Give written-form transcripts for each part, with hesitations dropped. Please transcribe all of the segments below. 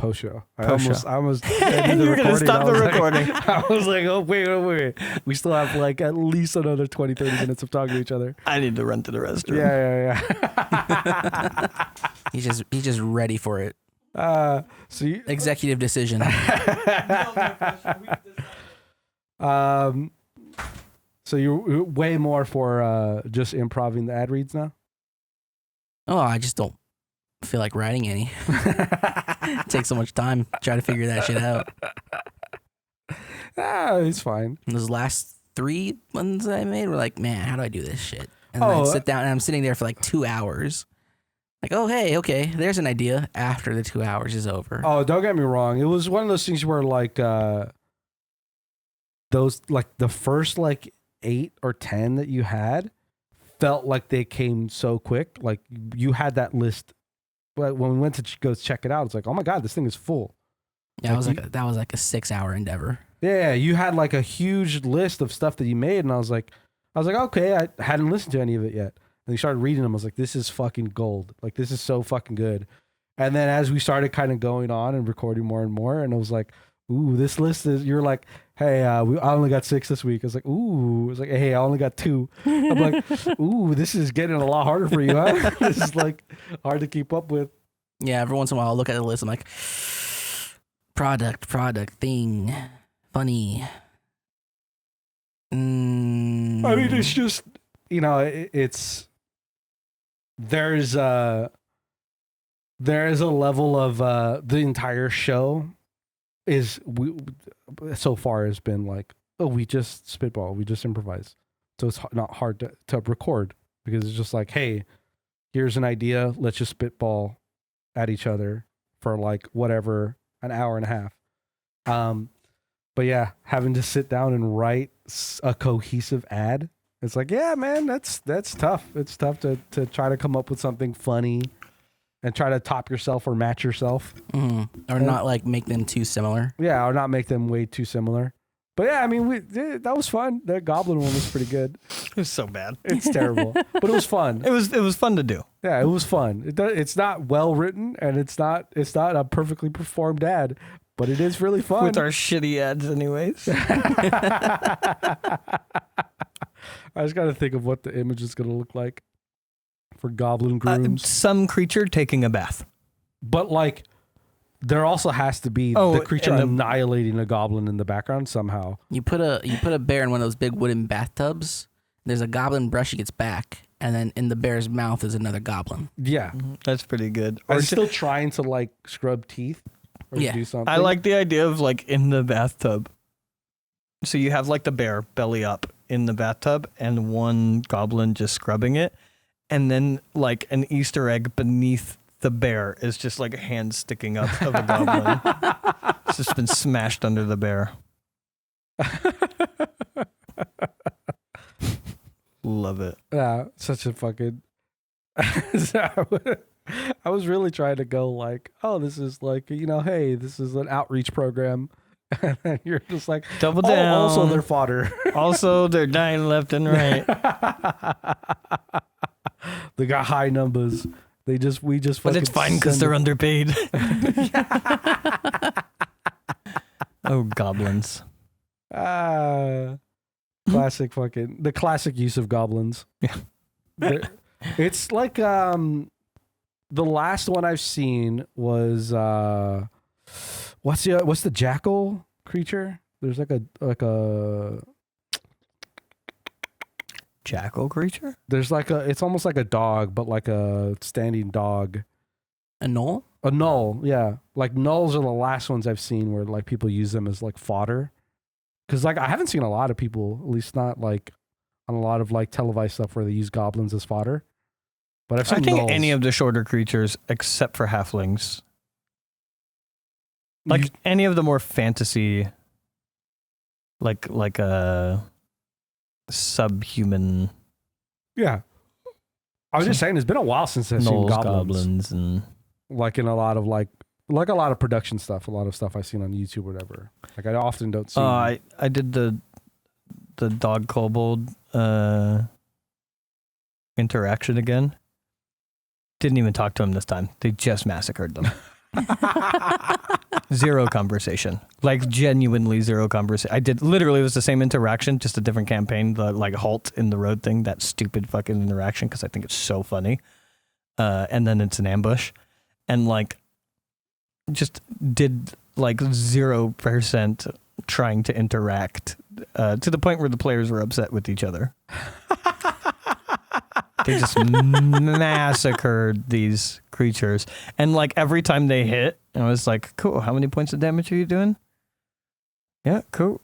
post show. I Post-show. almost ended the You're gonna recording. stop the I was like- recording. I was like, oh wait. We still have like at least another 20, 30 minutes of talking to each other. I need to run to the restroom. Yeah. He's just ready for it. So you, Executive decision. so you're way more for just improving the ad reads now? Oh, I just don't feel like writing any. It takes so much time to try to figure that shit out. It's fine. And those last 3 ones I made were like, man, how do I do this shit? And then Oh, I'd sit down and I'm sitting there for like 2 hours. Like, oh, hey, okay, there's an idea after the 2 hours is over. Oh, don't get me wrong. It was one of those things where like those like the first like 8 or 10 that you had felt like they came so quick. Like you had that list, but when we went to go check it out, it's like, oh my god, this thing is full. Yeah, that was like a 6-hour endeavor. Yeah, you had like a huge list of stuff that you made, and I was like, okay, I hadn't listened to any of it yet. And you started reading them. I was like, this is fucking gold. Like this is so fucking good. And then as we started kind of going on and recording more and more, and I was like, ooh, this list is. You're like, hey, I only got 6 this week. I was like, ooh. I was like, hey, I only got 2. I'm like, ooh, this is getting a lot harder for you, huh? This is like hard to keep up with. Yeah, every once in a while I'll look at the list. I'm like, product, thing, funny. I mean, it's just, it's there's a level of the entire show so far has been like, oh, we just spitball, we just improvise, so it's not hard to record, because it's just like, hey, here's an idea, let's just spitball at each other for like whatever, an hour and a half. But yeah, having to sit down and write a cohesive ad, it's like, yeah, man, that's tough. It's tough to try to come up with something funny and try to top yourself or match yourself. Or not like make them too similar. Yeah, or not make them way too similar. But yeah, I mean, that was fun. That Goblin one was pretty good. It was so bad. It's terrible, but it was fun. It was fun to do. Yeah, it was fun. It's not well written, and it's not a perfectly performed ad, but it is really fun. With our shitty ads anyways. I just got to think of what the image is going to look like for Goblin Grooms. Some creature taking a bath. But like, there also has to be the creature annihilating a goblin in the background somehow. You put a bear in one of those big wooden bathtubs. There's a goblin brushing its back, and then in the bear's mouth is another goblin. Yeah. That's pretty good. Or still trying to like scrub teeth or do something. I like the idea of like in the bathtub. So you have like the bear belly up in the bathtub and one goblin just scrubbing it. And then like an Easter egg beneath the bear is just like a hand sticking up of a goblin. It's just been smashed under the bear. Love it. Yeah, such a fucking... I was really trying to go like, oh, this is like, hey, this is an outreach program. And then you're just like, double down. Also, they're fodder. Also, they're dying left and right. They got high numbers. We just. But it's fine because they're underpaid. Oh, goblins. Classic the classic use of goblins. Yeah. It's like the last one I've seen was what's the jackal creature? There's like a jackal creature? There's like it's almost like a dog, but like a standing dog. A gnoll? A gnoll, yeah. Like gnolls are the last ones I've seen where like people use them as like fodder. Because like I haven't seen a lot of people, at least not like on a lot of like televised stuff where they use goblins as fodder. But I've seen gnolls. Any of the shorter creatures except for halflings. Like any of the more fantasy, like a subhuman. Yeah. I was just saying, it's been a while since I've seen goblins and like in a lot of like a lot of production stuff, a lot of stuff I've seen on YouTube or whatever. Like I often don't see. I did the dog kobold interaction again. Didn't even talk to him this time. They just massacred them. Zero conversation. Like genuinely zero conversation. I did literally, it was the same interaction, just a different campaign. The like halt in the road thing, that stupid fucking interaction, because I think it's so funny. And then it's an ambush. And like just did like 0% trying to interact to the point where the players were upset with each other. They just massacred these creatures. And like every time they hit, I was like, cool, how many points of damage are you doing? Yeah, cool.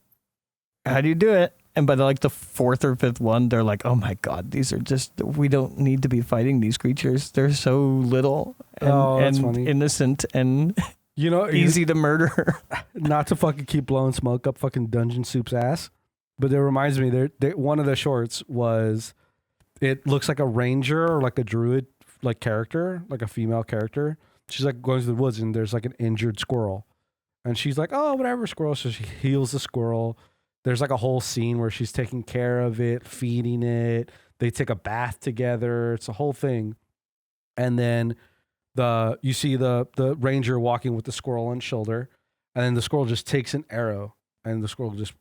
How do you do it? And by the fourth or fifth one, they're like, oh my God, these are just, we don't need to be fighting these creatures. They're so little and funny. Innocent and easy to murder. Not to fucking keep blowing smoke up fucking Dungeon Soup's ass, but it reminds me, one of the shorts was, it looks like a ranger or like a druid like character, like a female character. She's like going to the woods and there's like an injured squirrel. And she's like, oh, whatever, squirrel. So she heals the squirrel. There's like a whole scene where she's taking care of it, feeding it. They take a bath together. It's a whole thing. And then you see the ranger walking with the squirrel on his shoulder. And then the squirrel just takes an arrow and the squirrel just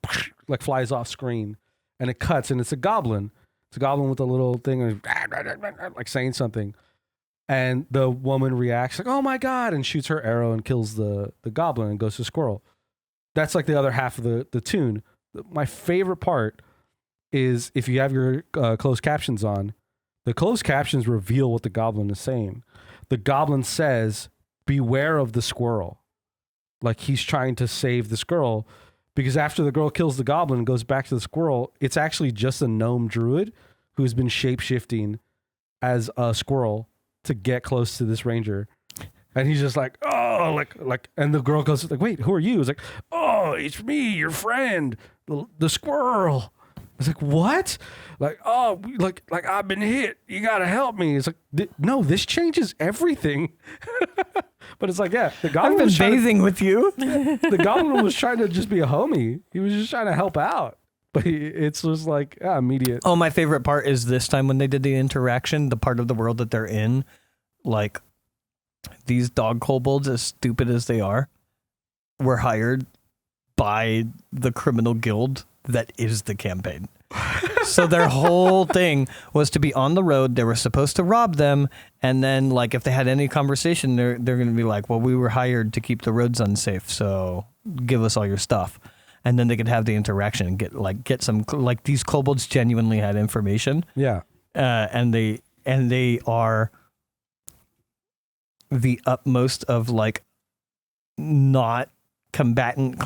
like flies off screen. And it cuts and it's a goblin. It's a goblin with a little thing like saying something. And the woman reacts like, oh my God, and shoots her arrow and kills the goblin and goes to the squirrel. That's like the other half of the tune. My favorite part is if you have your closed captions on, the closed captions reveal what the goblin is saying. The goblin says, beware of the squirrel. Like he's trying to save this girl, because after the girl kills the goblin and goes back to the squirrel, it's actually just a gnome druid who's been shape-shifting as a squirrel to get close to this ranger. And he's just like, oh, like, and the girl goes like, wait, who are you? It's like, oh, it's me, your friend, the squirrel. It's like, what? Like, oh, like I've been hit. You got to help me. It's like, no, this changes everything. But it's like, yeah, the goblin I've been bathing with you. The goblin was trying to just be a homie. He was just trying to help out. But it's just like immediate. Oh, my favorite part is this time when they did the interaction, the part of the world that they're in, like these dog kobolds, as stupid as they are, were hired by the criminal guild that is the campaign. So their whole thing was to be on the road. They were supposed to rob them. And then like if they had any conversation, they're going to be like, well, we were hired to keep the roads unsafe. So give us all your stuff. And then they could have the interaction and get some, like these kobolds genuinely had information. Yeah. And they are the utmost of like not combatants,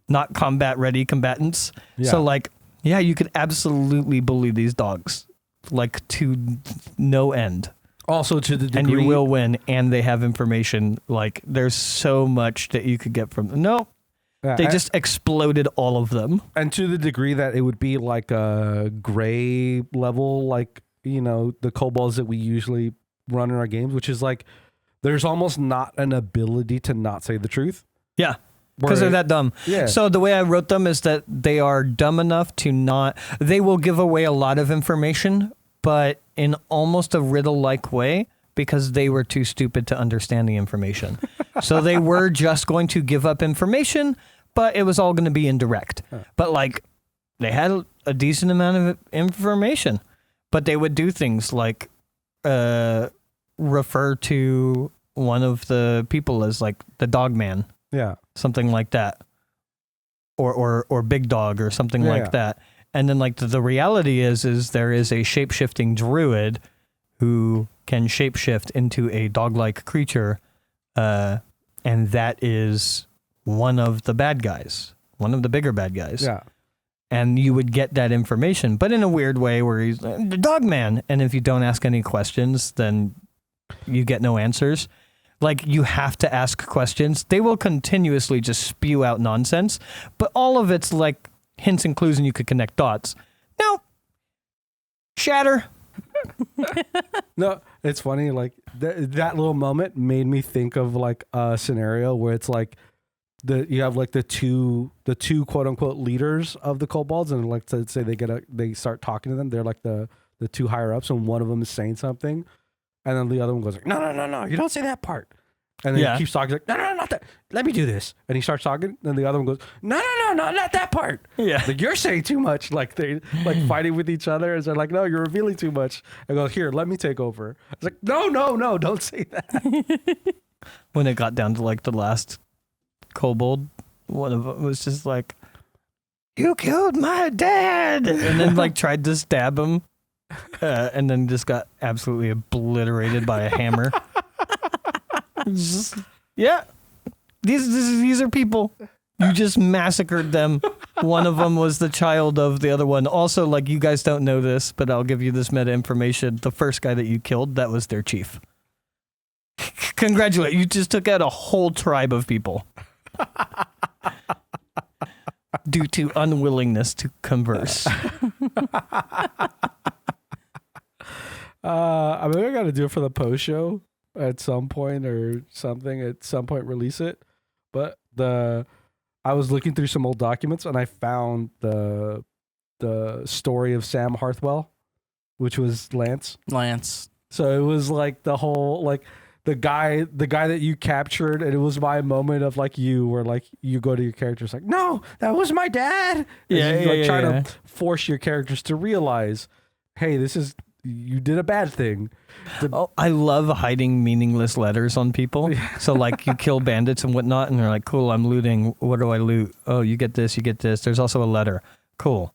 not combat ready combatants. Yeah. So like, yeah, you could absolutely bully these dogs like to no end. Also to the degree, and you will win, and they have information. Like there's so much that you could get from them. No, they just exploded all of them. And to the degree that it would be like a gray level, like, the kobolds that we usually run in our games, which is like, there's almost not an ability to not say the truth. Yeah. Because they're that dumb. Yeah. So the way I wrote them is that they are dumb enough to not, they will give away a lot of information, but in almost a riddle-like way, because they were too stupid to understand the information. So they were just going to give up information, but it was all going to be indirect. Huh. But like, they had a decent amount of information, but they would do things like refer to one of the people as like the dog man. Yeah. Something like that. Or big dog or something like that. And then like the reality is there is a shape-shifting druid who can shapeshift into a dog-like creature. And that is one of the bad guys, one of the bigger bad guys. Yeah. And you would get that information, but in a weird way where he's the dog man. And if you don't ask any questions, then you get no answers. Like, you have to ask questions. They will continuously just spew out nonsense, but all of it's like hints and clues and you could connect dots. No. Shatter. No, it's funny. Like, that little moment made me think of like a scenario where it's like, you have like the two quote unquote leaders of the kobolds, and like to say they start talking to them. They're like the two higher ups, and one of them is saying something. And then the other one goes like, no, you don't say that part. And then he keeps talking like, no, not that. Let me do this. And he starts talking. And the other one goes, no, not that part. Yeah. Like, you're saying too much. Like, they like fighting with each other. And they're like, no, you're revealing too much. I go, here, let me take over. It's like, no, don't say that. When it got down to like the last kobold, one of them was just like, you killed my dad. And then like tried to stab him. And then just got absolutely obliterated by a hammer. Just, yeah, these are people. You just massacred them. One of them was the child of the other one. Also, like, you guys don't know this, but I'll give you this meta information. The first guy that you killed, that was their chief. Congratulate. You just took out a whole tribe of people. Due to unwillingness to converse. I mean, I got to do it for the post show at some point or something. At some point, release it. But I was looking through some old documents and I found the story of Sam Harthwell, which was Lance. So it was like the whole like the guy that you captured, and it was my moment of like you where like you go to your characters like, no, that was my dad. Trying to force your characters to realize, hey, you did a bad thing. I love hiding meaningless letters on people. So like you kill bandits and whatnot, and they're like, cool, I'm looting. What do I loot? Oh, you get this, you get this. There's also a letter. Cool.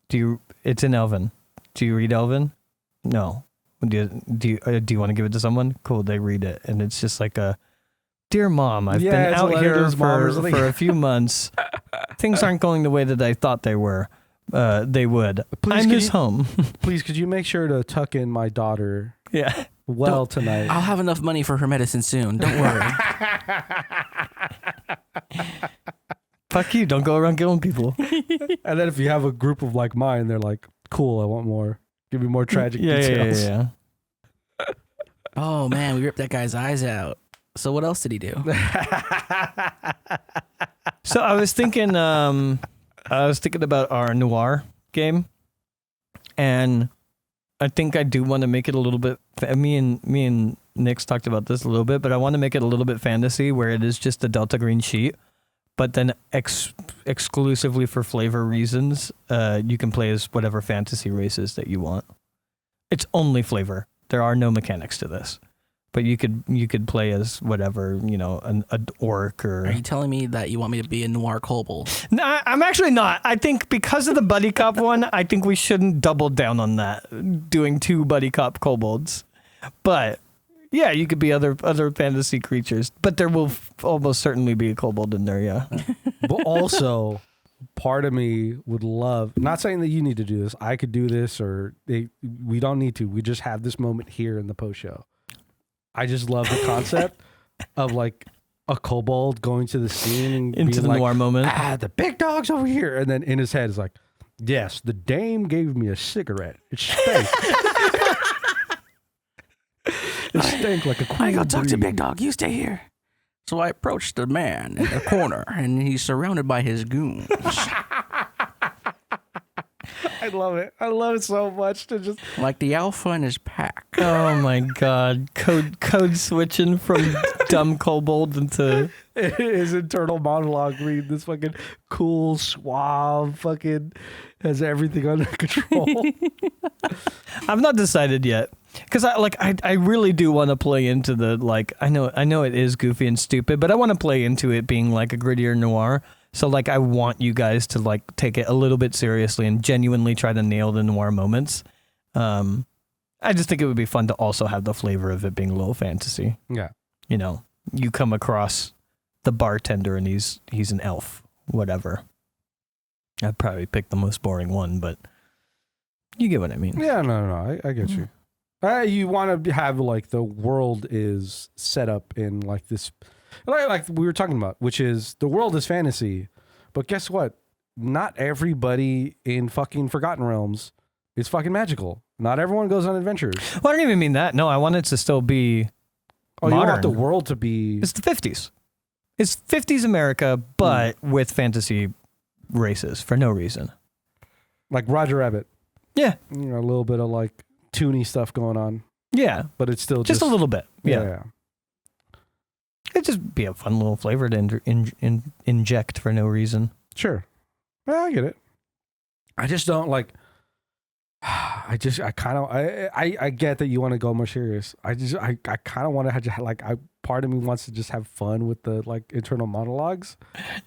It's in Elven. Do you read Elven? No. Do you want to give it to someone? Cool, they read it. And it's just like a, dear mom, I've been out here for a few months. Things aren't going the way that I thought they were. They would. Please, I miss home. Please, could you make sure to tuck in my daughter tonight? I'll have enough money for her medicine soon. Don't worry. Fuck you. Don't go around killing people. And then if you have a group of like mine, they're like, cool, I want more. Give me more tragic details. Yeah. Oh, man, we ripped that guy's eyes out. So what else did he do? So I was thinking about our noir game, and I think I do want to make it a little bit. Me and Nick's talked about this a little bit, but I want to make it a little bit fantasy, where it is just the Delta Green sheet, but then exclusively for flavor reasons, you can play as whatever fantasy races that you want. It's only flavor. There are no mechanics to this. But you could play as whatever, an orc or... Are you telling me that you want me to be a noir kobold? No, I'm actually not. I think because of the buddy cop one, I think we shouldn't double down on that, doing 2 buddy cop kobolds. But yeah, you could be other fantasy creatures, but there will almost certainly be a kobold in there, yeah. But also, part of me would love, not saying that you need to do this, I could do this, or we don't need to. We just have this moment here in the post show. I just love the concept of like a kobold going to the scene and into the noir moment. The big dog's over here. And then in his head is like, yes, the dame gave me a cigarette. It stank. It stank like a queen. I go talk to Big Dog. You stay here. So I approached the man in the corner, and he's surrounded by his goons. I love it. I love it so much to just like the alpha in his pack. Oh my god! Code switching from dumb kobold into his internal monologue. Read this fucking cool, suave, fucking has everything under control. I've not decided yet because I really do want to play into the like. I know it is goofy and stupid, but I want to play into it being like a grittier noir. So like I want you guys to like take it a little bit seriously and genuinely try to nail the noir moments. I just think it would be fun to also have the flavor of it being a little fantasy. Yeah. You come across the bartender and he's an elf, whatever. I'd probably pick the most boring one, but you get what I mean. Yeah, no, I get you. You want to have like the world is set up in like this, like we were talking about, which is the world is fantasy, but guess what? Not everybody in fucking Forgotten Realms is fucking magical. Not everyone goes on adventures. Well, I don't even mean that. No, I want it to still be modern. You want the world to be... It's the 50s. It's 50s America, but with fantasy races for no reason. Like Roger Rabbit. Yeah. A little bit of like toony stuff going on. Yeah, but it's still just a little bit. Yeah. yeah. It'd just be a fun little flavor to inject for no reason. Sure. Yeah, I get it. I just don't like. I get that you want to go more serious. I kind of want to have part of me wants to just have fun with the like internal monologues.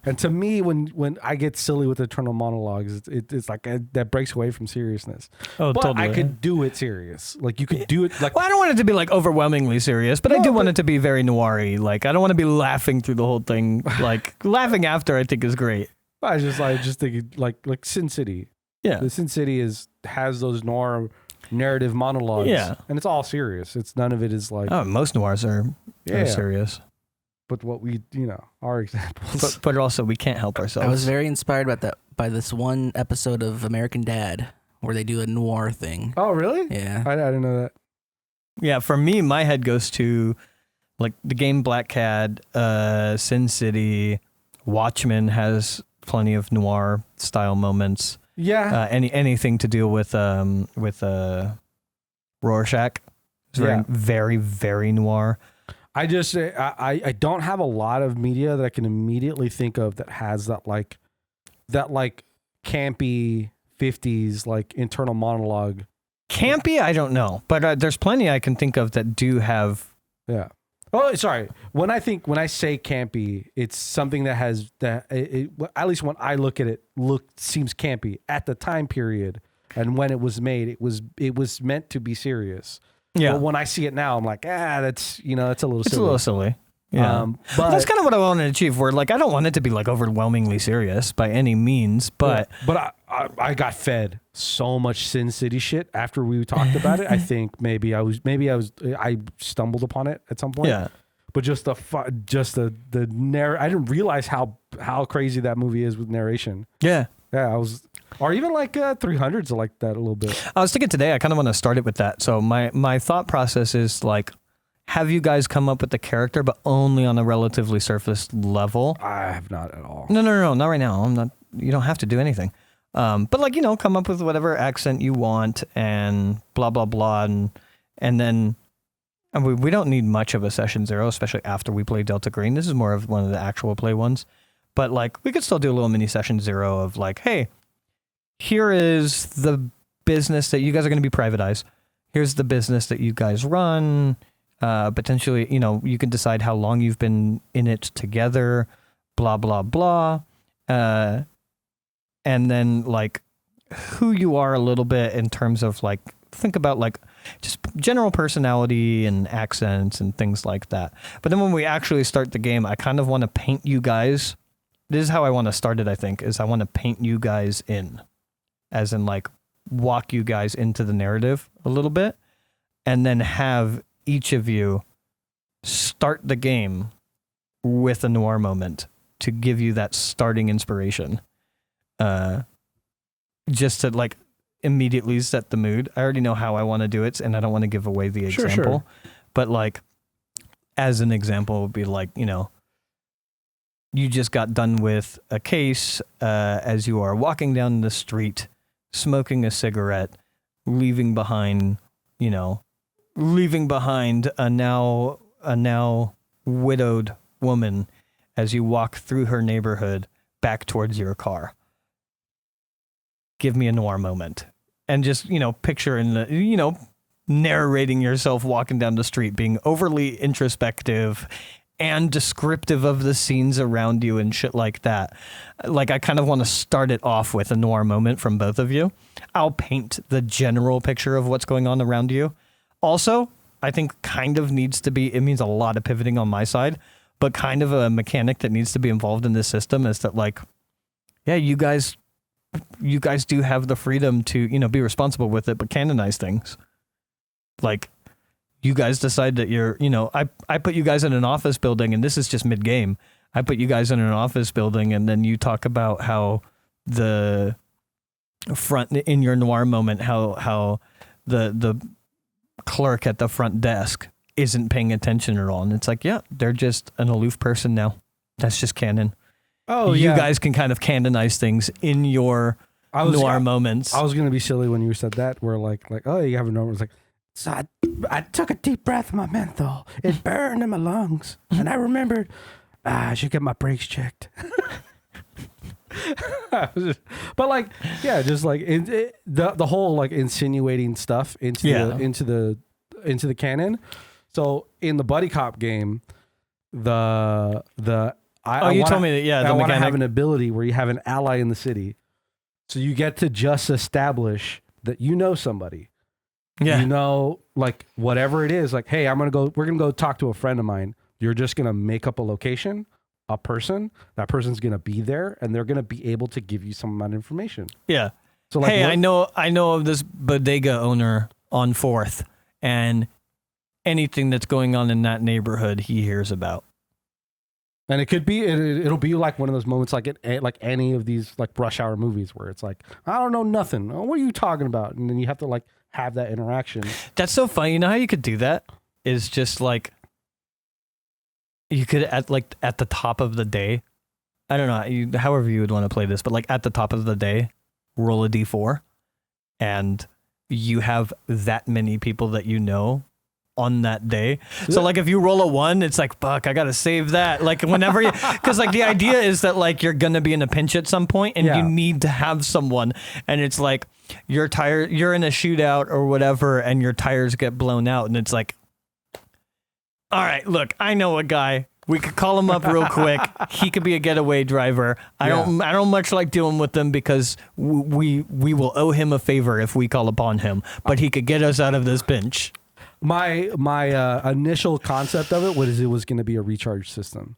And to me, when I get silly with internal monologues, it's like that breaks away from seriousness. Oh, but totally. I could do it serious. Like you could do it like. Well, I don't want it to be like overwhelmingly serious, but I do want it to be very noir-y. Like I don't want to be laughing through the whole thing. Like laughing after, I think is great. I just think like Sin City. Yeah, the Sin City has those noir narrative monologues. Yeah, and it's all serious. It's none of it is like. Oh, most noirs are serious. But what we our examples. But also we can't help ourselves. I was very inspired by this one episode of American Dad where they do a noir thing. Oh, really? Yeah, I didn't know that. Yeah, for me, my head goes to like the game Black Cat, Sin City, Watchmen has plenty of noir style moments. Yeah. Anything to do with Rorschach. It's very, very, very noir. I just I don't have a lot of media that I can immediately think of that has that campy 50s like internal monologue. Campy, I don't know, but there's plenty I can think of that do have. Yeah. Oh, sorry. When I say campy, it's something that has at least when I look at it, seems campy at the time period, and when it was made, it was meant to be serious. Yeah. But when I see it now, I'm like, that's that's a little silly. It's a little silly. Yeah. But that's kind of what I want to achieve. Where like I don't want it to be like overwhelmingly serious by any means, but I got fed so much Sin City shit after we talked about it. I think I stumbled upon it at some point. Yeah. But just the I didn't realize how crazy that movie is with narration. Yeah. Yeah, or even like 300s like that a little bit. I was thinking today, I kind of want to start it with that. So my thought process is like, have you guys come up with the character, but only on a relatively surface level? I have not at all. No, not right now. I'm not. You don't have to do anything. But like come up with whatever accent you want and blah blah blah, and then we don't need much of a session 0, especially after we play Delta Green. This is more of one of the actual play ones, but like we could still do a little mini session 0 of like, hey, here is the business that you guys are going to be privatized. Here's the business that you guys run. Potentially, you can decide how long you've been in it together, blah, blah, blah. And then like who you are a little bit in terms of like, think about like just general personality and accents and things like that. But then when we actually start the game, I kind of want to paint you guys. This is how I want to start it, I think, is I want to paint you guys in, as in like walk you guys into the narrative a little bit, and then have each of you start the game with a noir moment to give you that starting inspiration. Just to like immediately set the mood. I already know how I want to do it, and I don't want to give away the example. Sure. But like, as an example, it would be like, you just got done with a case as you are walking down the street, smoking a cigarette, leaving behind a now widowed woman as you walk through her neighborhood back towards your car. Give me a noir moment. And just, picture in the, narrating yourself walking down the street, being overly introspective and descriptive of the scenes around you and shit like that. Like, I kind of want to start it off with a noir moment from both of you. I'll paint the general picture of what's going on around you. Also, I think kind of needs to be, it means a lot of pivoting on my side, but kind of a mechanic that needs to be involved in this system is that like, yeah, you guys do have the freedom to, be responsible with it, but canonize things. Like, you guys decide that you're, I put you guys in an office building, and this is just mid-game. I put you guys in an office building, and then you talk about how the front, in your noir moment, how the clerk at the front desk isn't paying attention at all. And it's like, yeah, they're just an aloof person now. That's just canon. Oh, you guys can kind of canonize things in your noir moments. I was going to be silly when you said that, where like, oh, you have a noir. It's like, So I took a deep breath of my menthol. It burned in my lungs. And I remembered, I should get my brakes checked. But like, yeah, just like the whole like insinuating stuff into the canon. So in the buddy cop game, you told me that, I want to have an ability where you have an ally in the city. So you get to just establish that you know somebody. Yeah. You know, like whatever it is, like, hey, we're going to go talk to a friend of mine. You're just going to make up a location, a person, that person's going to be there, and they're going to be able to give you some amount of information. Yeah. So like, hey, I know of this bodega owner on 4th, and anything that's going on in that neighborhood, he hears about. And it could be, it'll be like one of those moments like like any of these like Rush Hour movies where it's like, I don't know nothing. Oh, what are you talking about? And then you have to like have that interaction. That's so funny. You know how you could do that? Is just like, you could at the top of the day, I don't know, however you would want to play this, but like at the top of the day, roll a d4, and you have that many people that you know on that day. So like if you roll a 1, it's like, fuck, I gotta save that. Like whenever you, because like the idea is that like you're gonna be in a pinch at some point and you need to have someone, and it's like you're in a shootout or whatever, and your tires get blown out, and it's like, all right, look, I know a guy. We could call him up real quick. He could be a getaway driver. I don't much like dealing with them because we will owe him a favor if we call upon him, but he could get us out of this pinch. My initial concept of it was going to be a recharge system.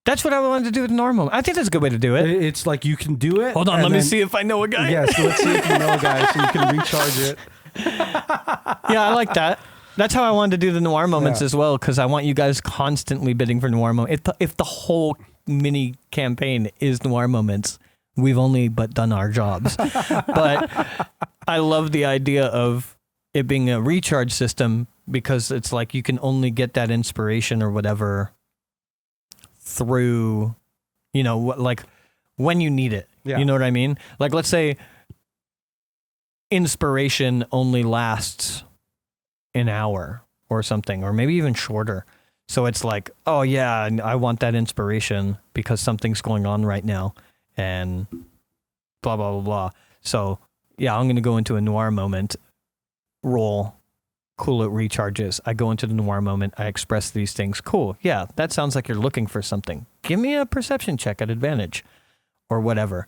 That's what I wanted to do with normal. I think that's a good way to do it. It's like you can do it. Hold on, let me see if I know a guy. Yes, let's see if you know a guy so you can recharge it. Yeah, I like that. That's how I wanted to do the noir moments as well, because I want you guys constantly bidding for noir moments. If the whole mini campaign is noir moments, we've only but done our jobs. But I love the idea of it being a recharge system, because it's like you can only get that inspiration or whatever through, like when you need it. Yeah. You know what I mean? Like, let's say inspiration only lasts an hour or something, or maybe even shorter. So it's like, oh yeah, I want that inspiration because something's going on right now and blah, blah, blah, blah. So yeah, I'm going to go into a noir moment, roll, cool, it recharges. I go into the noir moment. I express these things. Cool. Yeah, that sounds like you're looking for something. Give me a perception check at advantage or whatever.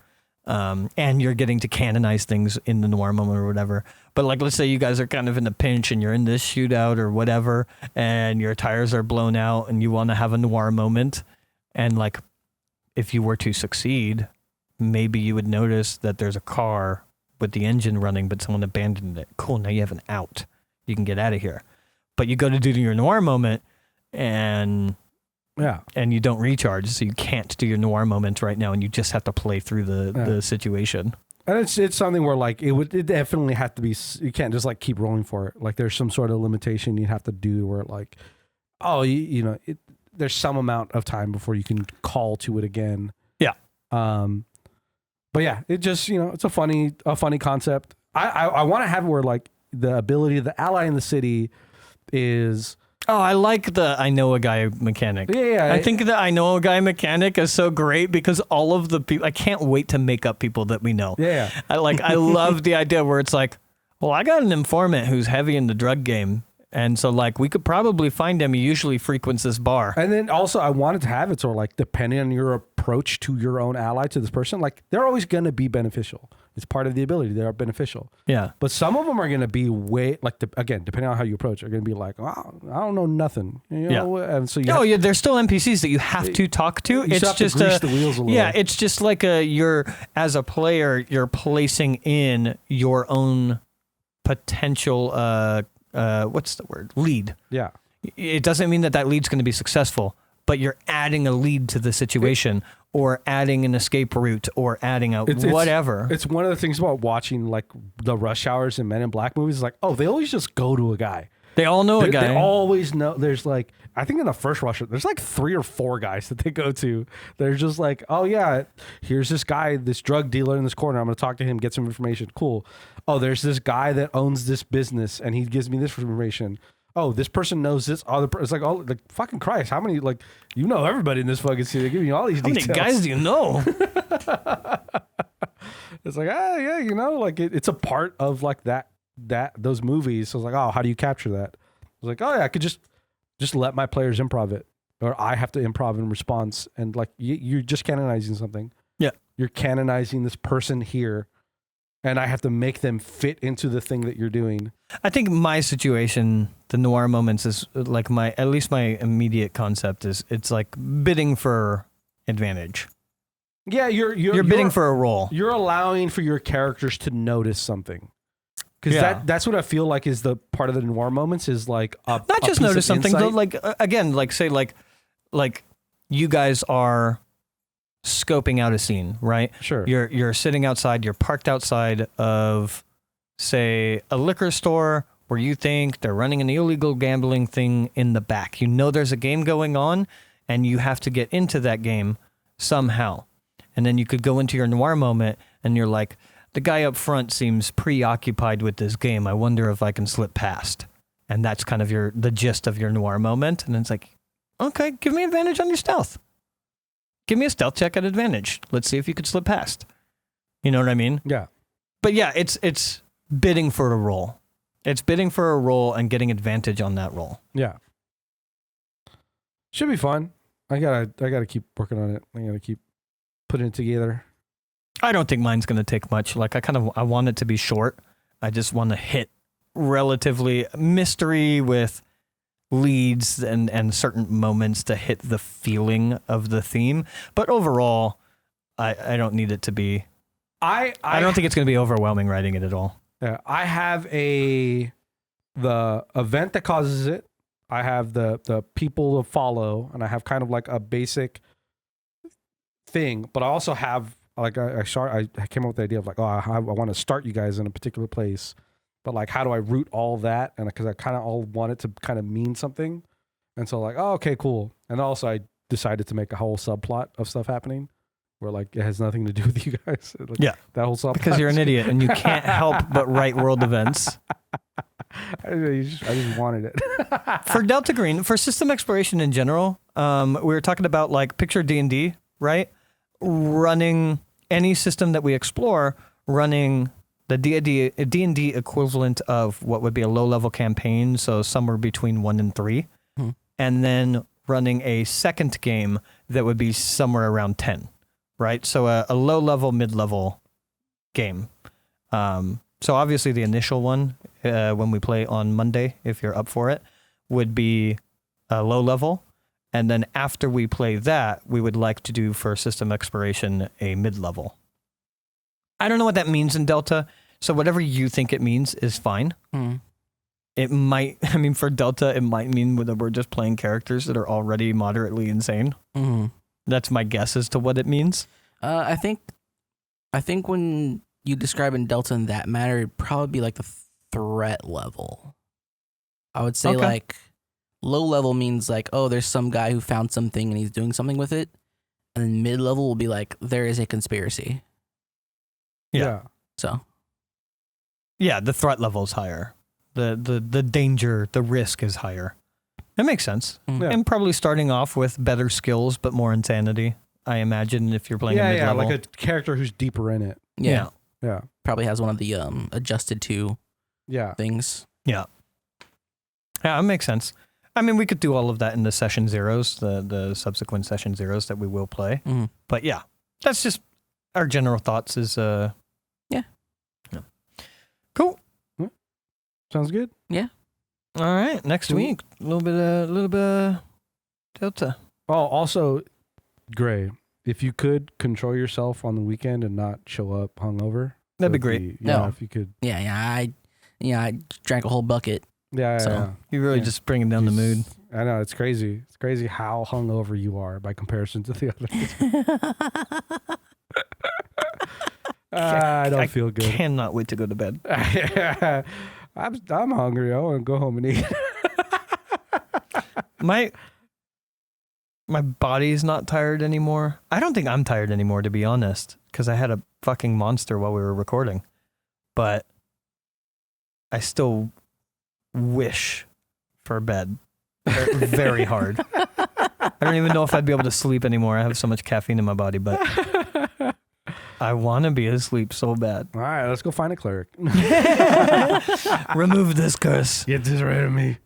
And you're getting to canonize things in the noir moment or whatever. But like, let's say you guys are kind of in a pinch and you're in this shootout or whatever, and your tires are blown out and you want to have a noir moment. And like, if you were to succeed, maybe you would notice that there's a car with the engine running, but someone abandoned it. Cool. Now you have an out. You can get out of here. But you go to do your noir moment and you don't recharge, so you can't do your noir moment right now, and you just have to play through the situation. And it's something where like it definitely have to be. You can't just like keep rolling for it. Like there's some sort of limitation you have to do where like, there's some amount of time before you can call to it again. Yeah. But yeah, it just it's a funny concept. I want to have it where like the ability of the ally in the city is. Oh, I like the I know a guy mechanic. Yeah. I think the I know a guy mechanic is so great because all of the people, I can't wait to make up people that we know. Yeah. I love the idea where it's like, well, I got an informant who's heavy in the drug game. And so like we could probably find him. He usually frequents this bar. And then also I wanted to have it so like depending on your approach to your own ally, to this person, like they're always going to be beneficial. It's part of the ability. They are beneficial. Yeah. But some of them are going to be way like, again, depending on how you approach, are going to be like, oh, I don't know nothing. And so there's still NPCs that you have to talk to. It's just to grease the wheels a little. Yeah. It's just like you're as a player, you're placing in your own potential, what's the word? Lead. Yeah. It doesn't mean that lead's going to be successful, but you're adding a lead to the situation or adding an escape route or adding whatever. It's one of the things about watching like the Rush Hours and Men in Black movies is like, oh, they always just go to a guy. They all know a guy. They always know. There's like, I think in the first Russia, there's like 3 or 4 guys that they go to. They're just like, oh yeah, here's this guy, this drug dealer in this corner. I'm going to talk to him, get some information. Cool. Oh, there's this guy that owns this business and he gives me this information. Oh, this person knows this other person. It's like, oh, like fucking Christ. How many, like, you know everybody in this fucking city. They're giving you all these details. How many guys do you know? It's like, yeah, you know, like it's a part of like those movies. So it's like, oh, how do you capture that? It's like, oh yeah, I could just let my players improv it, or I have to improv in response. And like you're just canonizing something. Yeah, you're canonizing this person here, and I have to make them fit into the thing that you're doing. I think my situation, the noir moments, is like at least my immediate concept is it's like bidding for advantage. Yeah, you're bidding for a role. You're allowing for your characters to notice something. Because that's what I feel like is the part of the noir moments is like not just notice something though, like again, like say like you guys are scoping out a scene, right? Sure. You're sitting outside, you're parked outside of say a liquor store where you think they're running an illegal gambling thing in the back. You know there's a game going on and you have to get into that game somehow. And then you could go into your noir moment and you're like, the guy up front seems preoccupied with this game. I wonder if I can slip past. And that's kind of the gist of your noir moment. And it's like, okay, give me advantage on your stealth. Give me a stealth check at advantage. Let's see if you could slip past. You know what I mean? Yeah. But yeah, it's bidding for a role. It's bidding for a role and getting advantage on that role. Yeah. Should be fun. I gotta keep working on it. I gotta keep putting it together. I don't think mine's going to take much. Like I want it to be short. I just want to hit relatively mystery with leads and certain moments to hit the feeling of the theme. But overall, I don't need it to be. I don't think it's going to be overwhelming writing it at all. Yeah, I have the event that causes it. I have the people to follow, and I have kind of like a basic thing. But I also have. Like I came up with the idea of like, oh, I want to start you guys in a particular place, but like, how do I root all that? And because I kind of all want it to kind of mean something, and so like, oh, okay, cool. And also I decided to make a whole subplot of stuff happening where like it has nothing to do with you guys. Like, yeah, that whole subplot because you're an idiot and you can't help but write world events. I just wanted it. For Delta Green, for system exploration in general, we were talking about like picture D&D, right? Running any system that we explore, running the D&D equivalent of what would be a low-level campaign, so somewhere between 1 and 3, and then running a second game that would be somewhere around 10, right? So a low-level, mid-level game. So obviously the initial one, when we play on Monday, if you're up for it, would be a low-level. And then after we play that, we would like to do for system exploration a mid-level. I don't know what that means in Delta, so whatever you think it means is fine. It might, I mean, for Delta, it might mean that we're just playing characters that are already moderately insane. That's my guess as to what it means. I think when you describe in Delta in that matter, it'd probably be like the threat level. I would say like low level means like, oh, there's some guy who found something and he's doing something with it. And then mid level will be like, there is a conspiracy. Yeah. So. Yeah, the threat level is higher. The danger, the risk is higher. That makes sense. Yeah. And probably starting off with better skills, but more insanity, I imagine, if you're playing a mid-level. Yeah, like a character who's deeper in it. Yeah. Yeah. Probably has one of the adjusted to things. Yeah. Yeah, that makes sense. I mean, we could do all of that in the session zeros, the subsequent session zeros that we will play. But yeah, that's just our general thoughts is, yeah. Cool. Sounds good. Yeah. All right. Next week, a little bit of Delta. Oh, also, Gray, if you could control yourself on the weekend and not show up hungover, that'd be great. If you could. I drank a whole bucket. Yeah. You're really just bringing down the mood. I know, it's crazy. It's crazy how hungover you are by comparison to the others. I don't feel good. Cannot wait to go to bed. I'm hungry. I want to go home and eat. my body's not tired anymore. I don't think I'm tired anymore, to be honest, because I had a fucking monster while we were recording. But I still wish for bed very hard. I don't even know if I'd be able to sleep anymore. I have so much caffeine in my body, but I want to be asleep so bad. All right, let's go find a cleric. Remove this curse. Get this rid of me.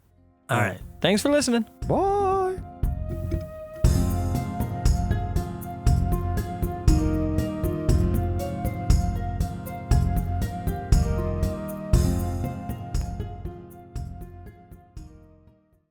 All right. Thanks for listening. Bye.